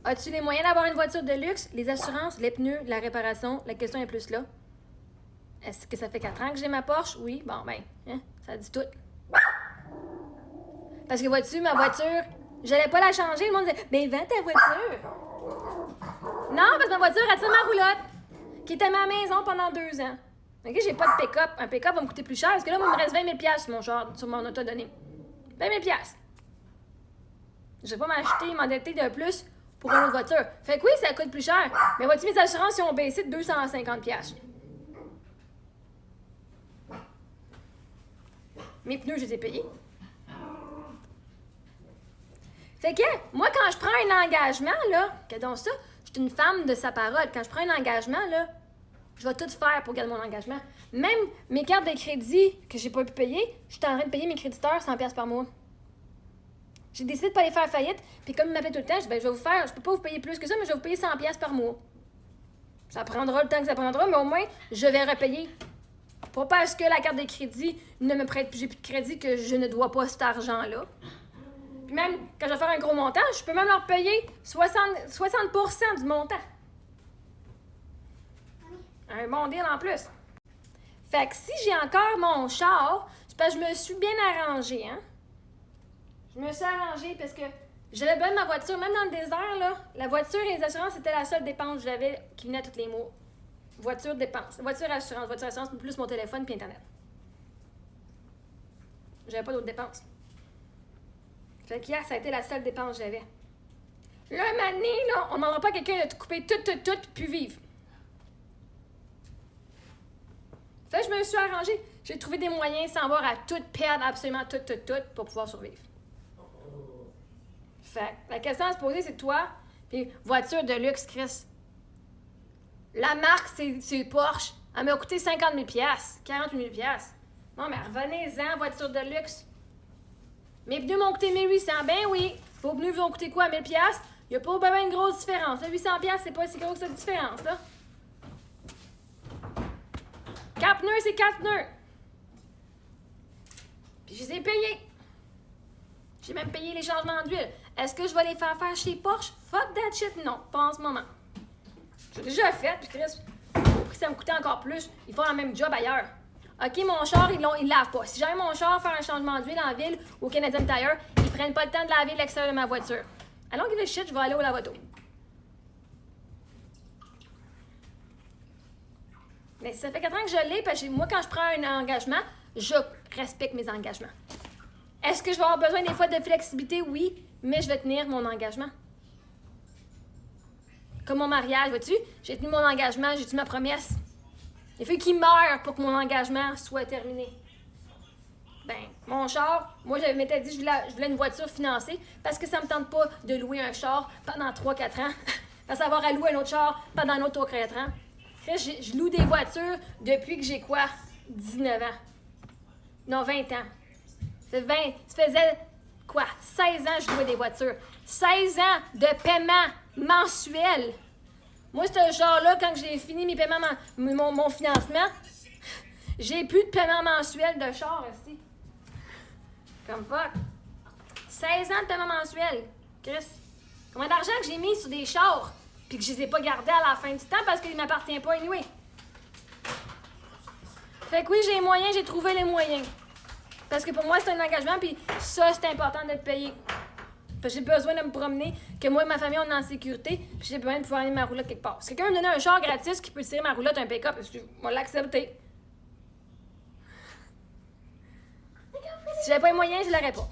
As-tu les moyens d'avoir une voiture de luxe? Les assurances, les pneus, la réparation, la question est plus là. Est-ce que ça fait 4 ans que j'ai ma Porsche? Oui, bon, ben, hein, ça dit tout. Parce que vois-tu, ma voiture, j'allais pas la changer. Le monde disait, ben, vends ta voiture. Non, parce que ma voiture, elle tire ma roulotte, qui était à ma maison pendant 2 ans. OK, j'ai pas de pick-up. Un pick-up va me coûter plus cher, parce que là, moi, il me reste 20 000 sur mon char, sur mon auto donné. 20 000 je vais pas m'acheter, m'endetter de plus pour une autre voiture. Fait que oui, ça coûte plus cher. Mais vois-tu, mes assurances, ils ont baissé de 250 Mes pneus, je les ai payés. Fait que, moi, quand je prends un engagement, là, que donc ça, je suis une femme de sa parole. Quand je prends un engagement, là, je vais tout faire pour garder mon engagement. Même mes cartes de crédit que j'ai pas pu payer, je suis en train de payer mes créditeurs 100$ par mois. J'ai décidé de pas les faire faillite, puis comme ils m'appelaient tout le temps, je dis, ben, je vais vous faire, je peux pas vous payer plus que ça, mais je vais vous payer 100$ par mois. Ça prendra le temps que ça prendra, mais au moins, je vais repayer. Pas parce que la carte de crédit ne me prête plus, j'ai plus de crédit que je ne dois pas cet argent-là. Puis même, quand je vais faire un gros montant, je peux même leur payer 60% du montant. Un bon deal en plus. Fait que si j'ai encore mon char, c'est parce que je me suis bien arrangée, hein? Je me suis arrangée parce que j'avais besoin de ma voiture. Même dans le désert, là, la voiture et les assurances, c'était la seule dépense que j'avais qui venait tous les mois. Voiture, dépense. Voiture, assurance, plus mon téléphone puis Internet. J'avais pas d'autres dépenses. Fait qu'hier, ça a été la seule dépense que j'avais. Là, un moment donné, là, on ne demandera pas à quelqu'un de te couper tout, puis vivre. Fait que je me suis arrangée. J'ai trouvé des moyens sans avoir à tout perdre, absolument tout, pour pouvoir survivre. Fait que la question à se poser, c'est toi, puis voiture de luxe, Chris. La marque, c'est Porsche. Elle m'a coûté 50 000 48 000 Non, mais revenez-en, voiture de luxe. Mes pneus m'ont coûté 1800. Ben oui. Vos pneus vous ont coûté quoi, 1000 Il n'y a pas vraiment une grosse différence. 800 c'est pas si gros que cette différence, là. 4 pneus, c'est 4 pneus. Puis je les ai payés. J'ai même payé les changements d'huile. Est-ce que je vais les faire chez Porsche? Fuck that shit, non. Pas en ce moment. J'ai déjà fait, puis Chris, ça me coûtait encore plus. Ils font le même job ailleurs. OK, mon char, ils lavent pas. Si j'aille mon char faire un changement d'huile en ville ou au Canadian Tire, ils prennent pas le temps de laver l'extérieur de ma voiture. Allons give a shit, je vais aller au lavoto. Mais ça fait 4 ans que je l'ai, parce que moi, quand je prends un engagement, je respecte mes engagements. Est-ce que je vais avoir besoin des fois de flexibilité? Oui, mais je vais tenir mon engagement. Comme mon mariage, vois-tu? J'ai tenu mon engagement, j'ai tenu ma promesse. Il faut qu'il meure pour que mon engagement soit terminé. Ben, mon char, moi, je m'étais dit que je voulais une voiture financée parce que ça me tente pas de louer un char pendant 3-4 ans. Parce avoir à louer un autre char pendant un autre 3-4 ans. Je loue des voitures depuis que j'ai quoi? 19 ans. Non, 20 ans. Ça faisait quoi? 16 ans que je louais des voitures. 16 ans de paiement mensuel. Moi, ce genre-là, quand j'ai fini mes paiements, mon financement, j'ai plus de paiement mensuel de char aussi. Comme fuck. 16 ans de paiement mensuel. Chris, combien d'argent que j'ai mis sur des chars puis que je les ai pas gardés à la fin du temps parce qu'ils m'appartiennent pas anyway. Fait que oui, j'ai les moyens, j'ai trouvé les moyens. Parce que pour moi, c'est un engagement, puis ça, c'est important de le payer. Parce que j'ai besoin de me promener, que moi et ma famille, on est en sécurité, puis j'ai besoin de pouvoir aller ma roulotte quelque part. Si quelqu'un me donnait un char gratis qui peut tirer ma roulotte, un pick-up, je vais l'accepter. Si j'avais pas les moyens, je l'aurais pas.